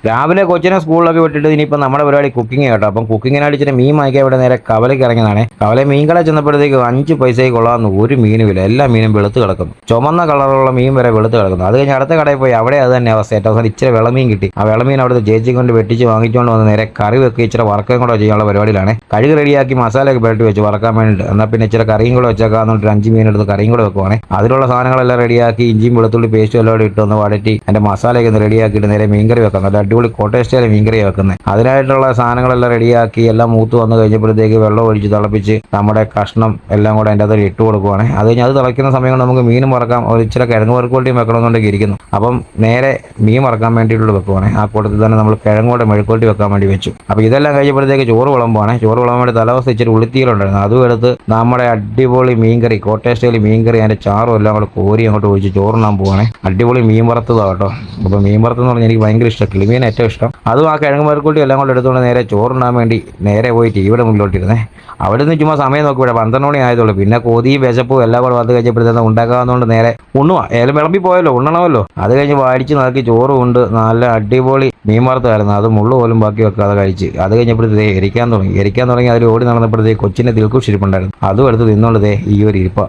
രാവിലെ കൊച്ചിനെ സ്കൂളിലൊക്കെ വിട്ടിട്ട് ഇനിയിപ്പോൾ നമ്മുടെ പരിപാടി കുക്കിംഗ് കേട്ടോ. അപ്പം കുക്കിങ്ങിനായിട്ട് ഇച്ചിരി മീൻ വാങ്ങിക്കാൻ ഇവിടെ നേരെ കവലയ്ക്ക് ഇറങ്ങിയതാണ്. കവല മീൻകട ചെന്നപ്പോഴത്തേക്ക് 5 പൈസയ്ക്ക് കൊള്ളാമെന്ന് ഒരു മീനുമില്ല. എല്ലാ മീനും വെളുത്ത് കിടക്കുന്നു. ചുമന്ന കളറുള്ള മീൻ വരെ വെളുത്ത് കിടക്കുന്നു. അത് കഴിഞ്ഞ് അടുത്ത കടയിൽ പോയി അവിടെ അത് തന്നെ അവസ്ഥ. ഏറ്റവും അവസാനം ഇച്ചിരി വിളമീൻ കിട്ടി. ആ വിളമീൻ അവിടുത്തെ ചേച്ചി കൊണ്ട് വെട്ടിച്ച് വാങ്ങിച്ചുകൊണ്ട് വന്ന് നേരെ കറി വെക്കുക, ഇച്ചിരി വറക്കുകയും കൂടെ ചെയ്യാനുള്ള പരിപാടിയിലാണ്. കഴുകി റെഡിയാക്കി മസാലയൊക്കെ പുരട്ടി വെച്ച് വറക്കാൻ വേണ്ടിയിട്ട്. എന്നാൽ പിന്നെ ഇച്ചിരി കറിയും കൂടെ വെച്ചേക്കാന്നിട്ട് 5 മീൻ എടുത്ത് കറിയും കൂടെ വെക്കുവാണ്. അതിലുള്ള സാധനങ്ങളെല്ലാം റെഡിയാക്കി ഇഞ്ചിയും വെളുത്തുള്ളി പേസ്റ്റും എല്ലാം ഇട്ട് ഒന്ന് വഴറ്റി അതിന്റെ മസാലയൊക്കെ ഒന്ന് റെഡിയാക്കിയിട്ട് നേരെ മീൻകറി വെക്കാം. നല്ല അടിപൊളി കോട്ടയം സ്റ്റൈൽ മീൻകറി വെക്കുന്നത്. അതിനായിട്ടുള്ള സാധനങ്ങളെല്ലാം റെഡിയാക്കി എല്ലാം മൂത്ത് വന്ന് കഴിഞ്ഞപ്പോഴത്തേക്ക് വെള്ളം ഒഴിച്ച് തിളപ്പിച്ച് നമ്മുടെ കഷ്ണം എല്ലാം കൂടെ അതിൻ്റെ അകത്ത് ഇട്ട് കൊടുക്കുവാണ്. അത് കഴിഞ്ഞ് അത് തിളയ്ക്കുന്ന സമയം കൊണ്ട് നമുക്ക് മീൻ മറക്കാം. ഒരു ഇച്ചിരി കിഴങ്ങ് മെഴുക്കുവരട്ടിയും വെക്കണമെന്നുണ്ടെങ്കിൽ ഇരിക്കുന്നു. അപ്പം നേരെ മീൻ മറക്കാൻ വേണ്ടിയിട്ടുള്ള വെക്കുവാണ്. ആ കൂട്ടത്തിൽ തന്നെ നമ്മൾ കിഴങ്ങോടെ മെഴുക്കുവരട്ടി വെക്കാൻ വേണ്ടി വെച്ചു. അപ്പോൾ ഇതെല്ലാം കഴിഞ്ഞപ്പോഴത്തേക്ക് ചോറ് വിളമ്പുവാണ്. ചോറ് വിളമ്പാൻ വേണ്ടി തലവസ്ഥ ഇച്ചിരി ഉളുത്തിയിലുണ്ടായിരുന്നു. അതും എടുത്ത് നമ്മുടെ അടിപൊളി മീൻകറി, കോട്ടയം സ്റ്റൈൽ മീൻകറി, അതിൻ്റെ ചാറും എല്ലാം കൂടെ കോരി അങ്ങോട്ട് ഒഴിച്ച് ചോറുണ്ണാൻ പോവാണ്. അടിപൊളി മീൻ വറുത്തതാണ് കേട്ടോ. അപ്പോൾ മീൻ വറുത്തെന്ന് പറഞ്ഞാൽ എനിക്ക് ഭയങ്കര ഇഷ്ടം. കിളിമീൻ ഏറ്റവും ഇഷ്ടം. അതും ആ കിഴങ്ങ് മെഴുക്കുവരട്ടി എല്ലാം കൂടെ എടുത്തുകൊണ്ട് നേരെ ചോറുണ്ണാൻ വേണ്ടി നേരെ പോയി ടിവിയുടെ മുന്നിലോട്ടിരുന്നേ. അവിടെ നിന്ന് ചുമ്മാ സമയം നോക്കിവിടെ 12 മണി ആയതുള്ളൂ. പിന്നെ കൊതിയും വിശപ്പും എല്ലാം കൂടെ വന്ന് കഴിഞ്ഞപ്പോഴത്തേക്കും ഉണ്ടാക്കാവുന്നതുകൊണ്ട് നേരെ ഉണ്ണുക. ഏതായാലും വിളമ്പി പോയല്ലോ, ഉണ്ണണമല്ലോ. അത് കഴിഞ്ഞ് വാടിച്ച് നോക്കി ചോറും ഉണ്ട്. നല്ല അടിപൊളി മീൻ വറുത്തായിരുന്നു. അത് മുള്ളു പോലും ബാക്കി വെക്കാതെ കഴിച്ച്. അത് കഴിഞ്ഞപ്പോഴത്തേക്ക് എരിക്കാൻ തുടങ്ങി. അതിൽ ഓടി നടന്നപ്പോഴത്തേക്ക് കൊച്ചിൻ്റെ ദിൽക്കുഷിരിപ്പുണ്ടായിരുന്നു. അതും എടുത്ത് തിന്നുകൊണ്ട് ഈ ഒരു ഇരിപ്പ.